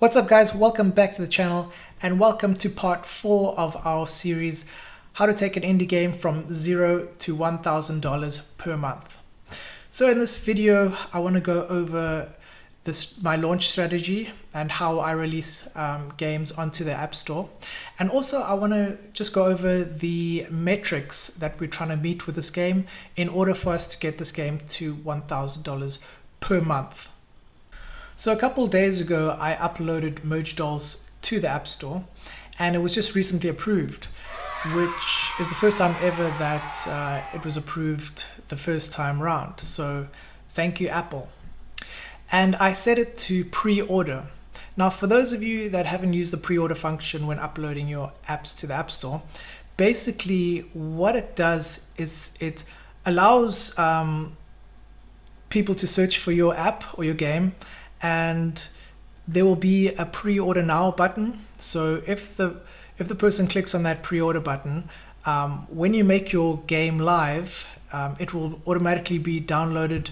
What's up guys, welcome back to the channel and welcome to part 4 of our series, how to take an indie game from $0 to $1,000 per month. So in this video, I want to go over my launch strategy and how I release games onto the App Store. And also I want to just go over the metrics that we're trying to meet with this game in order for us to get this game to $1,000 per month. So a couple days ago, I uploaded Merge Dolls to the App Store and it was just recently approved, which is the first time ever that it was approved the first time round. So thank you, Apple. And I set it to pre-order. Now, for those of you that haven't used the pre-order function when uploading your apps to the App Store, basically what it does is it allows people to search for your app or your game, and there will be a pre-order now button. So if the person clicks on that pre-order button, when you make your game live, it will automatically be downloaded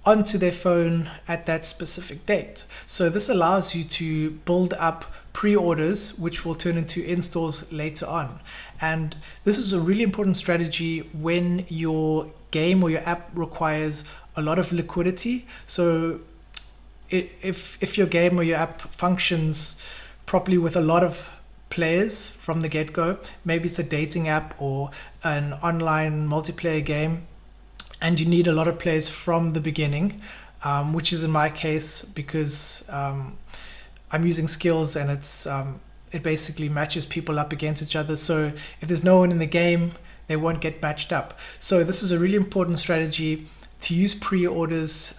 onto their phone at that specific date. So this allows you to build up pre-orders which will turn into installs later on. And this is a really important strategy when your game or your app requires a lot of liquidity. So if your game or your app functions properly with a lot of players from the get-go, maybe it's a dating app or an online multiplayer game, and you need a lot of players from the beginning, which is in my case because I'm using skills and it basically matches people up against each other. So if there's no one in the game, they won't get matched up. So this is a really important strategy to use pre-orders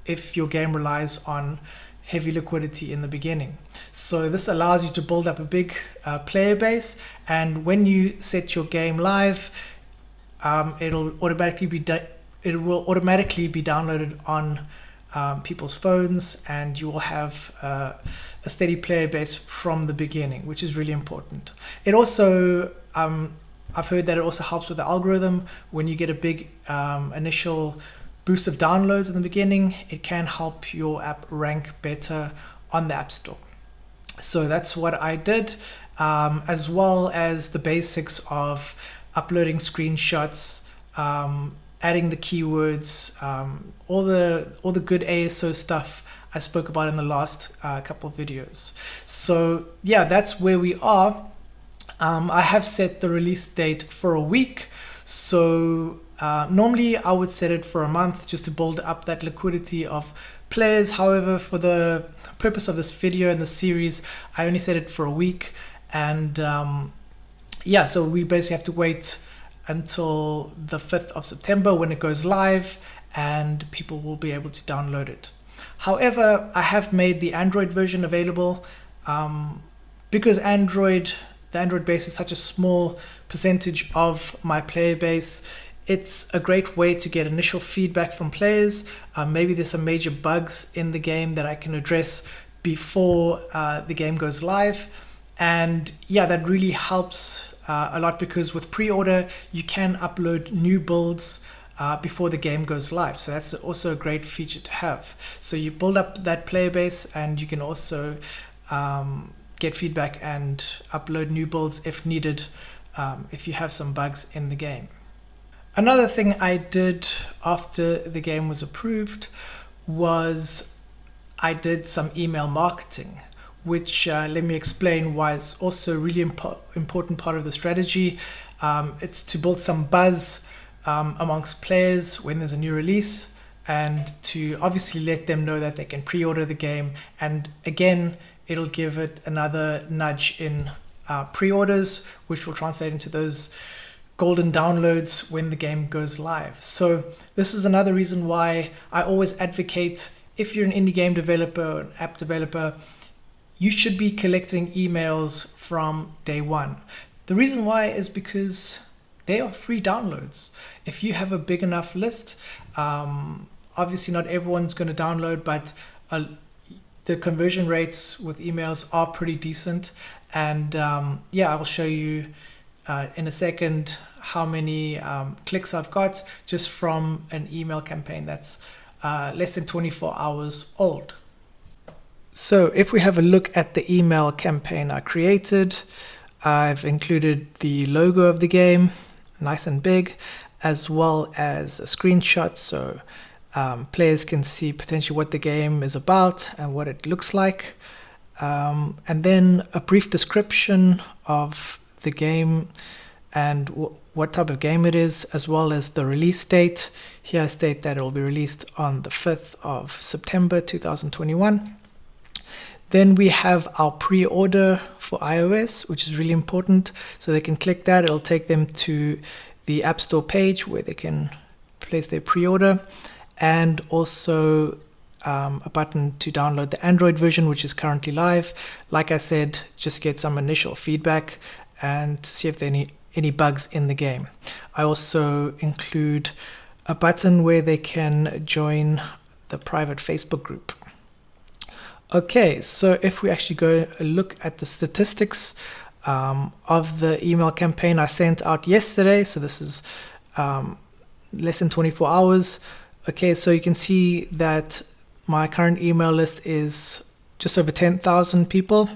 if your game relies on heavy liquidity in the beginning. So this allows you to build up a big player base, and when you set your game live, it will automatically be downloaded on people's phones, and you will have a steady player base from the beginning, which is really important. It also I've heard that it also helps with the algorithm. When you get a big initial boost of downloads in the beginning, it can help your app rank better on the App Store. So that's what I did, as well as the basics of uploading screenshots, adding the keywords, all the good ASO stuff I spoke about in the last couple of videos. So yeah, that's where we are. I have set the release date for a week. So normally I would set it for a month just to build up that liquidity of players. However, for the purpose of this video and the series, I only set it for a week. And yeah, so we basically have to wait until the 5th of September when it goes live and people will be able to download it. However, I have made the Android version available because the Android base is such a small percentage of my player base. It's a great way to get initial feedback from players. Maybe there's some major bugs in the game that I can address before the game goes live. And yeah, that really helps a lot because with pre-order, you can upload new builds before the game goes live. So that's also a great feature to have. So you build up that player base and you can also get feedback and upload new builds if needed, if you have some bugs in the game. Another thing I did after the game was approved was I did some email marketing, which let me explain why it's also a really important part of the strategy. It's to build some buzz amongst players when there's a new release, and to obviously let them know that they can pre-order the game. And again, it'll give it another nudge in pre-orders, which will translate into those golden downloads when the game goes live. So this is another reason why I always advocate, if you're an indie game developer or an app developer, you should be collecting emails from day one. The reason why is because they are free downloads. If you have a big enough list, obviously not everyone's going to download, but the conversion rates with emails are pretty decent. And yeah, I'll show you in a second how many clicks I've got just from an email campaign that's less than 24 hours old. So if we have a look at the email campaign I created, I've included the logo of the game, nice and big, as well as a screenshot so players can see potentially what the game is about and what it looks like. And then a brief description of the game and what type of game it is, as well as the release date. Here I state that it will be released on the 5th of September 2021. Then we have our pre-order for iOS, which is really important. So they can click that. It'll take them to the App Store page where they can place their pre-order, and also a button to download the Android version, which is currently live. Like I said, just get some initial feedback and see if there are any bugs in the game. I also include a button where they can join the private Facebook group. Okay, so if we actually go look at the statistics of the email campaign I sent out yesterday, so this is less than 24 hours. Okay, so you can see that my current email list is just over 10,000 people.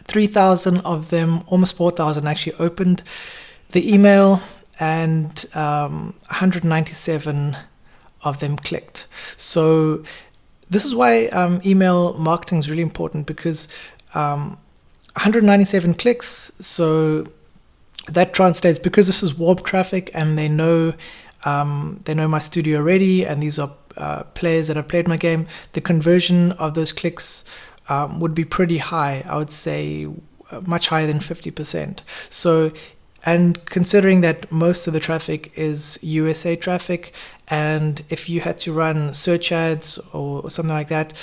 3,000 of them, almost 4,000 actually opened the email, and 197 of them clicked. So this is why email marketing is really important, because 197 clicks, so that translates, because this is warm traffic and they know my studio already, and these are players that have played my game, the conversion of those clicks would be pretty high. I would say much higher than 50%. So, and considering that most of the traffic is USA traffic, and if you had to run search ads or something like that,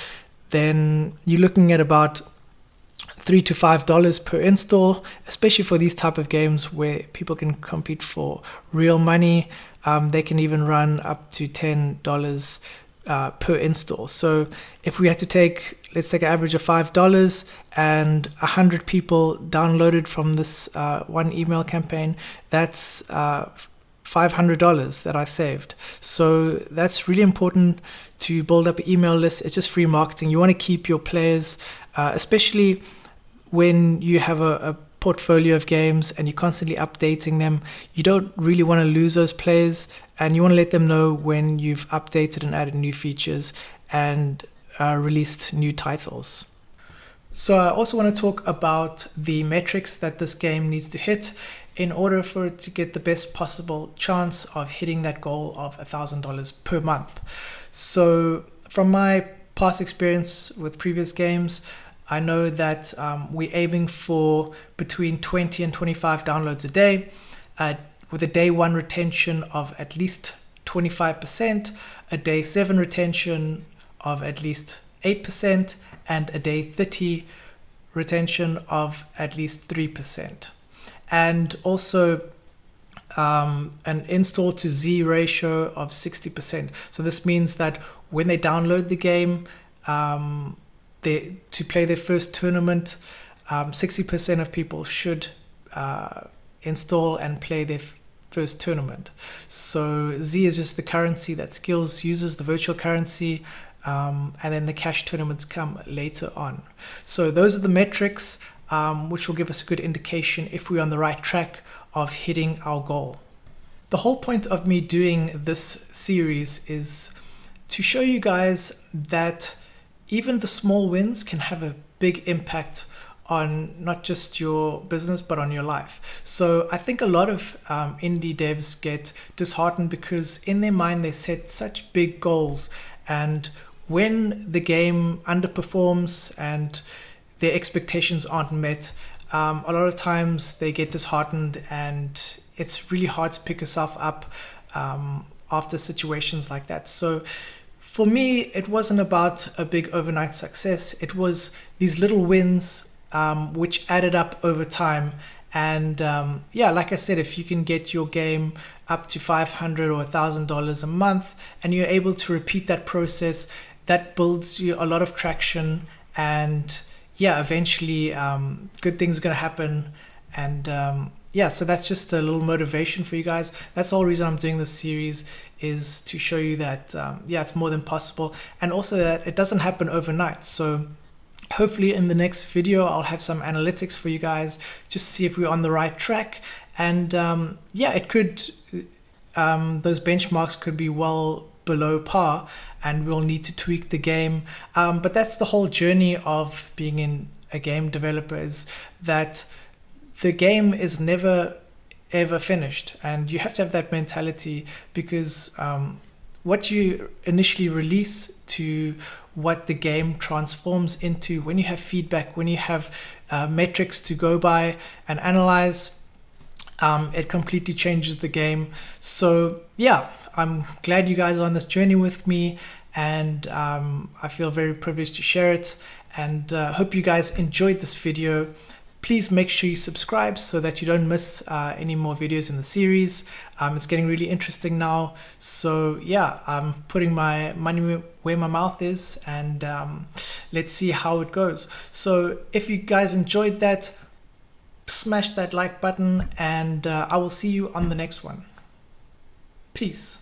then you're looking at about $3 to $5 per install, especially for these type of games where people can compete for real money. They can even run up to $10 per install. So if we had to let's take an average of $5, and 100 people downloaded from this one email campaign, that's $500 that I saved. So that's really important to build up an email list. It's just free marketing. You want to keep your players, especially when you have a portfolio of games and you're constantly updating them. You don't really want to lose those players, and you want to let them know when you've updated and added new features and released new titles. So I also want to talk about the metrics that this game needs to hit in order for it to get the best possible chance of hitting that goal of $1,000 per month. So from my past experience with previous games, I know that we're aiming for between 20 and 25 downloads a day, with a day 1 retention of at least 25%, a day 7 retention of at least 8%, and a day 30 retention of at least 3%. And also an install to Z ratio of 60%. So this means that when they download the game, to play their first tournament, 60% of people should install and play their first tournament. So Z is just the currency that Skills uses, the virtual currency, and then the cash tournaments come later on. So those are the metrics which will give us a good indication if we're on the right track of hitting our goal. The whole point of me doing this series is to show you guys that even the small wins can have a big impact on not just your business but on your life. So I think a lot of indie devs get disheartened because in their mind they set such big goals, and when the game underperforms and their expectations aren't met, a lot of times they get disheartened, and it's really hard to pick yourself up after situations like that. So for me, it wasn't about a big overnight success. It was these little wins which added up over time. And yeah, like I said, if you can get your game up to $500 or $1,000 a month and you're able to repeat that process, that builds you a lot of traction. And yeah, eventually good things are going to happen. And yeah, so that's just a little motivation for you guys. That's the whole reason I'm doing this series, is to show you that yeah, it's more than possible, and also that it doesn't happen overnight. So Hopefully in the next video I'll have some analytics for you guys, just see if we're on the right track. And yeah, it could those benchmarks could be well below par, and we'll need to tweak the game. But that's the whole journey of being in a game developer, is that the game is never ever finished, and you have to have that mentality, because what you initially release to what the game transforms into, when you have feedback, when you have metrics to go by and analyze, it completely changes the game. So yeah, I'm glad you guys are on this journey with me, and I feel very privileged to share it, and hope you guys enjoyed this video. Please make sure you subscribe so that you don't miss any more videos in the series. It's getting really interesting now. So yeah, I'm putting my money where my mouth is, and let's see how it goes. So if you guys enjoyed that, smash that like button, and I will see you on the next one. Peace.